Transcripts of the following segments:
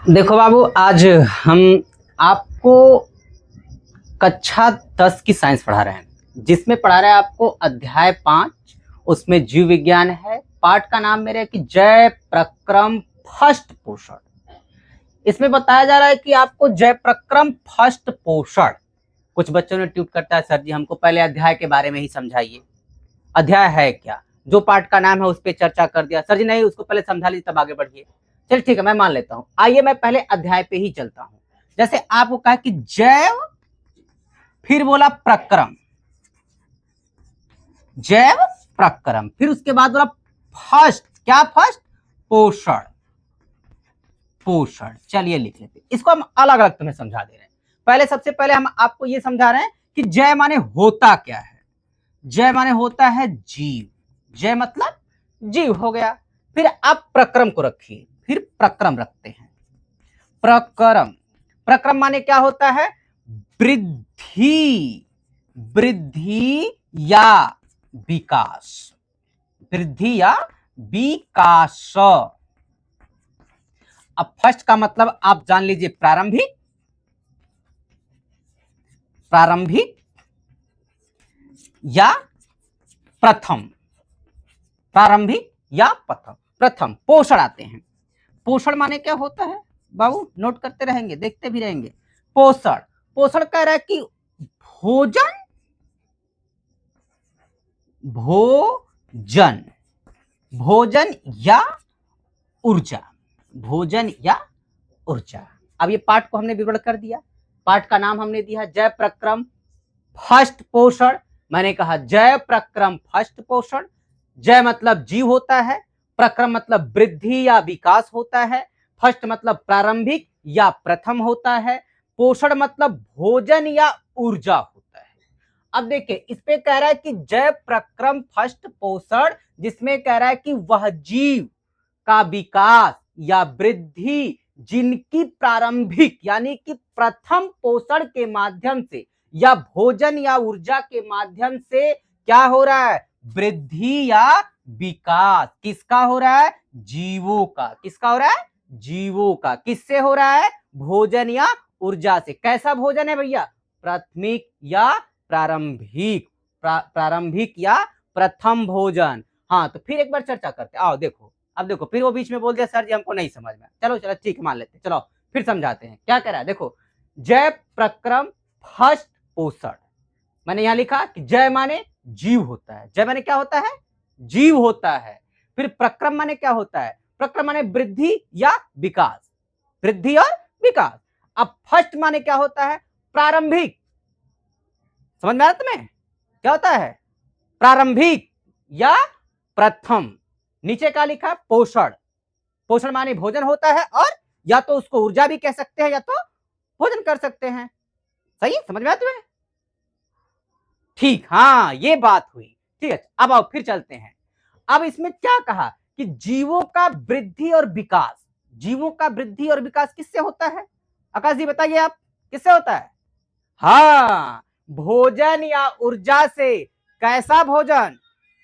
देखो बाबू, आज हम आपको कक्षा 10 की साइंस पढ़ा रहे हैं, जिसमें पढ़ा रहे हैं आपको अध्याय 5। उसमें जीव विज्ञान है। पाठ का नाम मेरे कि जय प्रक्रम फर्स्ट पोषण। इसमें बताया जा रहा है कि आपको जय प्रक्रम फर्स्ट पोषण। कुछ बच्चों ने ट्वीट करता है, सर जी हमको पहले अध्याय के बारे में ही समझाइए, अध्याय है क्या, जो पाठ का नाम है उस पर चर्चा कर दिया। सर जी नहीं, उसको पहले समझा लीजिए तब आगे बढ़िए। चल ठीक है, मैं मान लेता हूं। आइए मैं पहले अध्याय पे ही चलता हूं। जैसे आपको कहा कि जैव, फिर बोला प्रक्रम, जैव प्रक्रम, फिर उसके बाद बोला फर्स्ट। क्या फर्स्ट? पोषण। पोषण, चलिए लिख लेते। इसको हम अलग अलग तुम्हें समझा दे रहे हैं। पहले सबसे पहले हम आपको यह समझा रहे हैं कि जय माने होता क्या है। जय माने होता है जीव। जय मतलब जीव हो गया। फिर आप प्रक्रम को रखिए, फिर प्रक्रम रखते हैं। प्रक्रम, प्रक्रम माने क्या होता है? वृद्धि, वृद्धि या विकास, वृद्धि या विकास। अब फर्स्ट का मतलब आप जान लीजिए प्रारंभिक, प्रारंभिक या प्रथम, प्रारंभिक या प्रथम। प्रथम पोषण आते हैं। पोषण माने क्या होता है बाबू? नोट करते रहेंगे, देखते भी रहेंगे। पोषण, पोषण कह रहा है कि भोजन, भोजन, भोजन या ऊर्जा, भोजन या ऊर्जा। अब ये पाठ को हमने विवरण कर दिया। पाठ का नाम हमने दिया जय प्रक्रम फर्स्ट पोषण। मैंने कहा जय प्रक्रम फर्स्ट पोषण। जय मतलब जीव होता है, प्रक्रम मतलब वृद्धि या विकास होता है, फर्स्ट मतलब प्रारंभिक या प्रथम होता है, पोषण मतलब भोजन या ऊर्जा होता है। अब देखिए इस पे कह रहा है कि जय प्रक्रम फर्स्ट पोषण, जिसमें कह रहा है कि वह जीव का विकास या वृद्धि जिनकी प्रारंभिक यानी कि प्रथम पोषण के माध्यम से या भोजन या ऊर्जा के माध्यम से क्या हो रहा है? वृद्धि या विकास। किसका हो रहा है? जीवों का। किसका हो रहा है? जीवों का। किससे हो रहा है? भोजन या ऊर्जा से। कैसा भोजन है भैया? प्राथमिक या प्रारंभिक, प्रारंभिक या प्रथम भोजन। हाँ तो फिर एक बार चर्चा करते। आओ देखो, अब देखो फिर वो बीच में बोल दिया सर जी हमको नहीं समझ में। चलो चलो ठीक है, मान लेते। चलो फिर समझाते हैं क्या कह रहा है। देखो जय प्रक्रम फर्स्ट पोषण, मैंने यहां लिखा कि जय माने जीव होता है। जय माने क्या होता है? जीव होता है। फिर प्रक्रम माने क्या होता है? प्रक्रम माने वृद्धि या विकास, वृद्धि और विकास। अब फर्स्ट माने क्या होता है? प्रारंभिक। समझ में आ रहा तुम्हें? क्या होता है? प्रारंभिक या प्रथम। नीचे क्या लिखा? पोषण। पोषण माने भोजन होता है, और या तो उसको ऊर्जा भी कह सकते हैं या तो भोजन कर सकते हैं। सही, समझ में आया तुम्हें? ठीक, हाँ ये बात हुई। ठीक है, अब आओ फिर चलते हैं। अब इसमें क्या कहा कि जीवों का वृद्धि और विकास। जीवों का वृद्धि और विकास किससे होता है? आकाश जी बताइए आप, किससे होता है? हाँ, भोजन या ऊर्जा से। कैसा भोजन,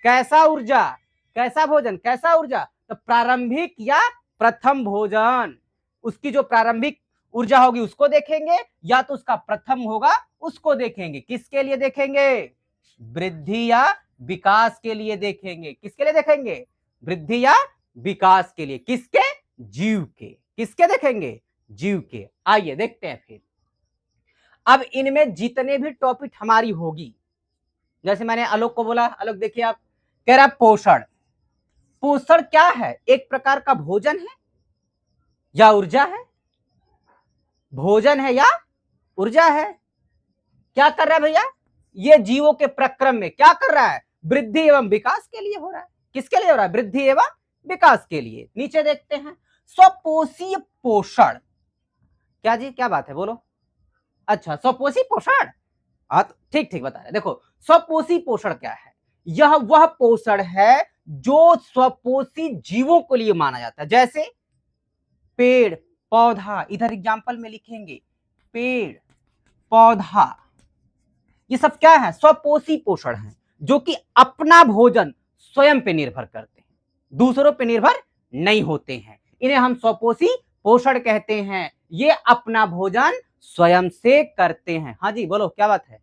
कैसा ऊर्जा? कैसा भोजन, कैसा ऊर्जा? तो प्रारंभिक या प्रथम भोजन। उसकी जो प्रारंभिक ऊर्जा होगी उसको देखेंगे, या तो उसका प्रथम होगा उसको देखेंगे। किसके लिए देखेंगे? वृद्धि या विकास के लिए देखेंगे। किसके लिए देखेंगे? वृद्धि या विकास के लिए। किसके? जीव के। किसके देखेंगे? जीव के। आइए देखते हैं फिर। अब इनमें जितने भी टॉपिक हमारी होगी, जैसे मैंने आलोक को बोला, आलोक देखिए आप, कह रहा पोषण। पोषण क्या है? एक प्रकार का भोजन है या ऊर्जा है? भोजन है या ऊर्जा है? क्या कर रहा है भैया? ये जीवों के प्रक्रम में क्या कर रहा है? वृद्धि एवं विकास के लिए हो रहा है। किसके लिए हो रहा है? वृद्धि एवं विकास के लिए। नीचे देखते हैं स्वपोषीय पोषण। क्या जी, क्या बात है, बोलो। अच्छा, स्वपोषी पोषण। ठीक ठीक बता रहे। देखो स्वपोषी पोषण क्या है? यह वह पोषण है जो स्वपोषी जीवों के लिए माना जाता है। जैसे पेड़ पौधा, इधर एग्जाम्पल में लिखेंगे पेड़ पौधा, ये सब क्या है? स्वपोषी पोषण है, जो कि अपना भोजन स्वयं पे निर्भर करते हैं, दूसरों पे निर्भर नहीं होते हैं, इन्हें हम स्वपोषी पोषण कहते हैं। ये अपना भोजन स्वयं से करते हैं। हाँ जी बोलो क्या बात है।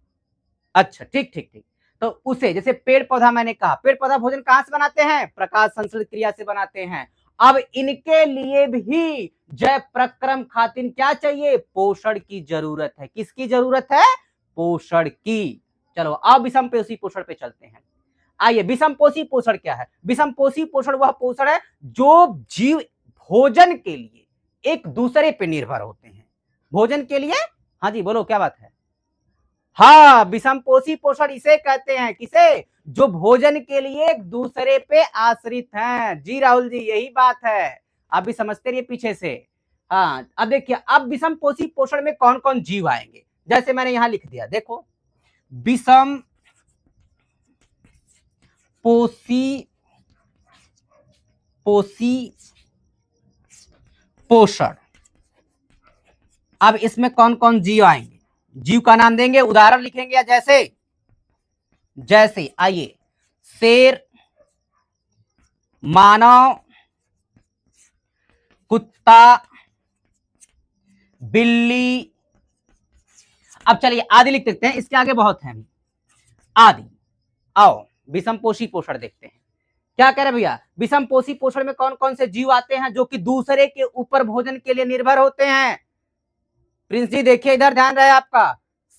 अच्छा ठीक ठीक ठीक। तो उसे जैसे पेड़ पौधा, मैंने कहा पेड़ पौधा भोजन कहां से बनाते हैं, प्रकाश संश्लेषण क्रिया से बनाते हैं। अब इनके लिए भी जय प्रक्रम खातिर क्या चाहिए, पोषण की जरूरत है। किसकी जरूरत है, पोषण की। चलो अब विषम पोषी पोषण पे चलते हैं। आइए, विषम पोषी पोषण क्या है। विषम पोषी पोषण वह पोषण है जो जीव भोजन के लिए एक दूसरे पे निर्भर होते हैं। भोजन के लिए, हाँ जी बोलो क्या बात है। हाँ, विषम पोषी पोषण इसे कहते हैं, किसे, जो भोजन के लिए एक दूसरे पे आश्रित हैं। जी राहुल जी यही बात है, आप भी समझते रहिए पीछे से। हाँ अब देखिए, अब विषम पोषी पोषण में कौन कौन जीव आएंगे, जैसे मैंने यहां लिख दिया, देखो विषम पोषी पोषण। अब इसमें कौन कौन जीव आएंगे, जीव का नाम देंगे, उदाहरण लिखेंगे, या जैसे जैसे आइए, शेर, मानव, कुत्ता, बिल्ली। अब चलिए आदि लिख देते हैं, इसके आगे बहुत है आदि। आओ विषम पोषी पोषण देखते हैं, क्या कह रहे भैया, विषम पोषी पोषण में कौन कौन से जीव आते हैं जो कि दूसरे के ऊपर भोजन के लिए निर्भर होते हैं। प्रिंस जी देखिए इधर ध्यान रहे आपका,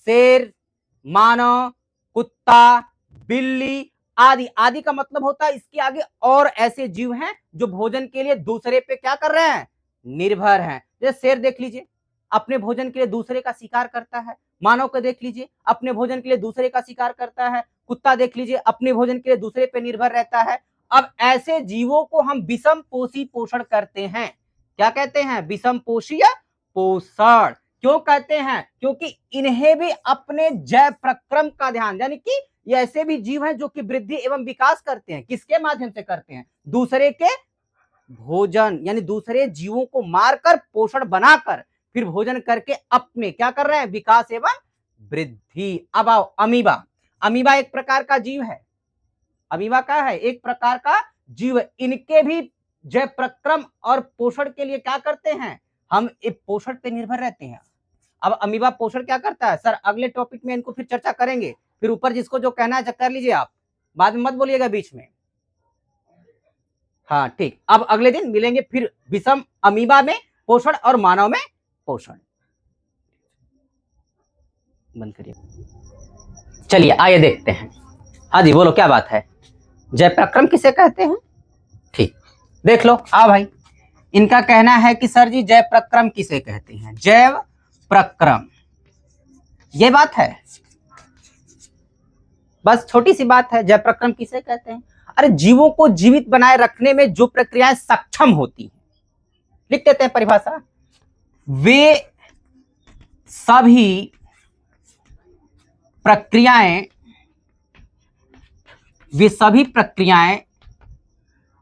शेर, मानव, कुत्ता, बिल्ली, आदि। आदि का मतलब होता है इसके आगे और ऐसे जीव हैं जो भोजन के लिए दूसरे पे क्या कर रहे हैं, निर्भर हैं। जैसे शेर देख लीजिए, अपने भोजन के लिए दूसरे का शिकार करता है। मानव को देख लीजिए, अपने भोजन के लिए दूसरे का शिकार करता है। कुत्ता देख लीजिए, अपने भोजन के लिए दूसरे पे निर्भर रहता है। अब ऐसे जीवों को हम विषम पोषी पोषण करते हैं। क्या कहते हैं, विषम पोषी पोषण। क्यों कहते हैं, क्योंकि इन्हें भी अपने जय प्रक्रम का ध्यान, यानी कि ये ऐसे भी जीव हैं जो कि वृद्धि एवं विकास करते हैं। किसके माध्यम से करते हैं, दूसरे के भोजन, यानी दूसरे जीवों को मारकर पोषण बनाकर फिर भोजन करके अपने क्या कर रहे हैं, विकास एवं वृद्धि। अब आओ अमीबा। अमीबा एक प्रकार का जीव है। अमीबा क्या है, एक प्रकार का जीव है। इनके भी जय प्रक्रम और पोषण के लिए क्या करते हैं, हम एक पोषण पे निर्भर रहते हैं। अब अमीबा पोषण क्या करता है, सर अगले टॉपिक में इनको फिर चर्चा करेंगे। फिर ऊपर जिसको जो कहना है कर लीजिए आप, बाद में मत बोलिएगा बीच में। हाँ ठीक, अब अगले दिन मिलेंगे फिर विषम अमीबा में पोषण और मानव में पोषण। बंद करिए। चलिए आइए देखते हैं। हाँ जी बोलो क्या बात है, जय प्रक्रम किसे कहते हैं। ठीक, देख लो, आओ भाई। इनका कहना है कि सर जी जय प्रक्रम किसे कहते हैं, जैव प्रक्रम। ये बात है, बस छोटी सी बात है, जय प्रक्रम किसे कहते हैं। अरे जीवों को जीवित बनाए रखने में जो प्रक्रियाएं सक्षम होती हैं, लिख देते हैं परिभाषा, वे सभी प्रक्रियाएं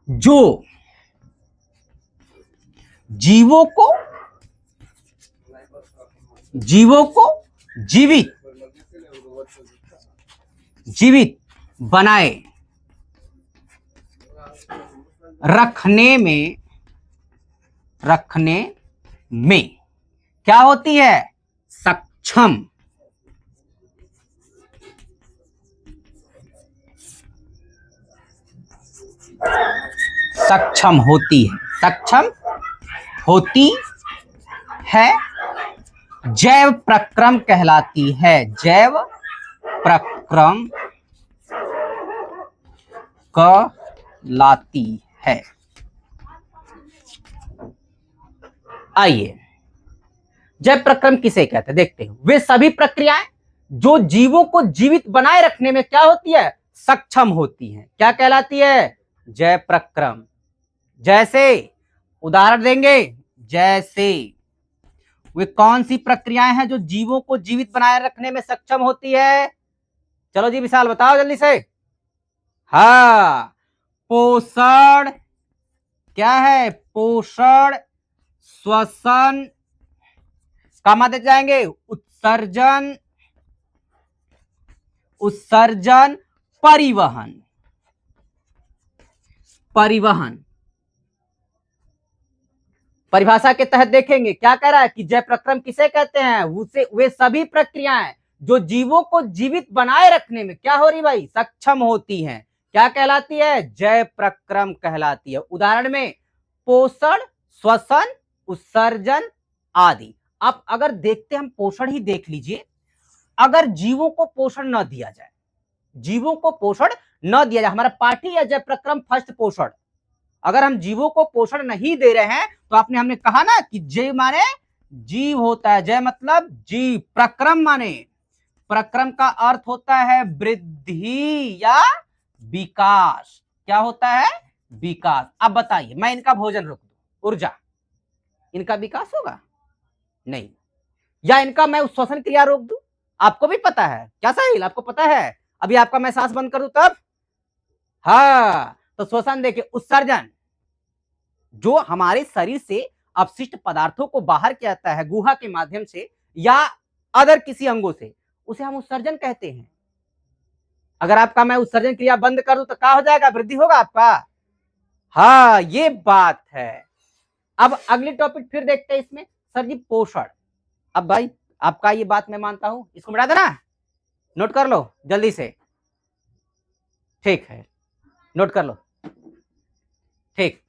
जो जीवों को जीवित बनाए रखने में क्या होती है, सक्षम होती है, जैव प्रक्रम कहलाती है। जैव प्रक्रम कहलाती है। आइए जैव प्रक्रम किसे कहते हैं देखते हैं। वे सभी प्रक्रियाएं जो जीवों को जीवित बनाए रखने में क्या होती है, सक्षम होती हैं। क्या कहलाती है, जैव प्रक्रम। जैसे उदाहरण देंगे, जैसे वे कौन सी प्रक्रियाएं हैं जो जीवों को जीवित बनाए रखने में सक्षम होती है। चलो जी विशाल बताओ जल्दी से। हाँ, पोषण क्या है, पोषण, श्वसन, काम आते जाएंगे, उत्सर्जन, परिवहन। परिभाषा के तहत देखेंगे क्या कह रहा है कि जय प्रक्रम किसे कहते हैं, उसे वे सभी प्रक्रियाएं जो जीवों को जीवित बनाए रखने में क्या हो रही भाई, सक्षम होती हैं, क्या कहलाती है, जय प्रक्रम कहलाती है। उदाहरण में पोषण, श्वसन, उत्सर्जन आदि। अब अगर देखते हम पोषण ही देख लीजिए, अगर जीवों को पोषण न दिया जाए, जीवों को पोषण न दिया जाए, हमारा पाठ ही है जय प्रक्रम फर्स्ट पोषण, अगर हम जीवों को पोषण नहीं दे रहे हैं तो हमने कहा ना कि जय माने जीव होता है, जय मतलब जीव, प्रक्रम माने, प्रक्रम का अर्थ होता है वृद्धि या विकास, क्या होता है, विकास। अब बताइए मैं इनका भोजन रोक दूं, ऊर्जा, इनका विकास होगा नहीं, या इनका मैं श्वसन क्रिया रोक दूं, आपको भी पता है क्या साहिल, आपको पता है, अभी आपका मैं सांस बंद कर दूं तब, हाँ, तो श्वसन देखिए, उत्सर्जन जो हमारे शरीर से अपशिष्ट पदार्थों को बाहर किया जाता है गुहा के माध्यम से या अदर किसी अंगों से, उसे हम उत्सर्जन कहते हैं। अगर आपका मैं उत्सर्जन क्रिया बंद कर दूं तो क्या हो जाएगा, वृद्धि होगा आपका, हाँ ये बात है। अब अगली टॉपिक फिर देखते हैं इसमें, सर जी पोषण। अब भाई आपका ये बात मैं मानता हूं, इसको मिटा देना, नोट कर लो जल्दी से, ठीक है, नोट कर लो, ठीक।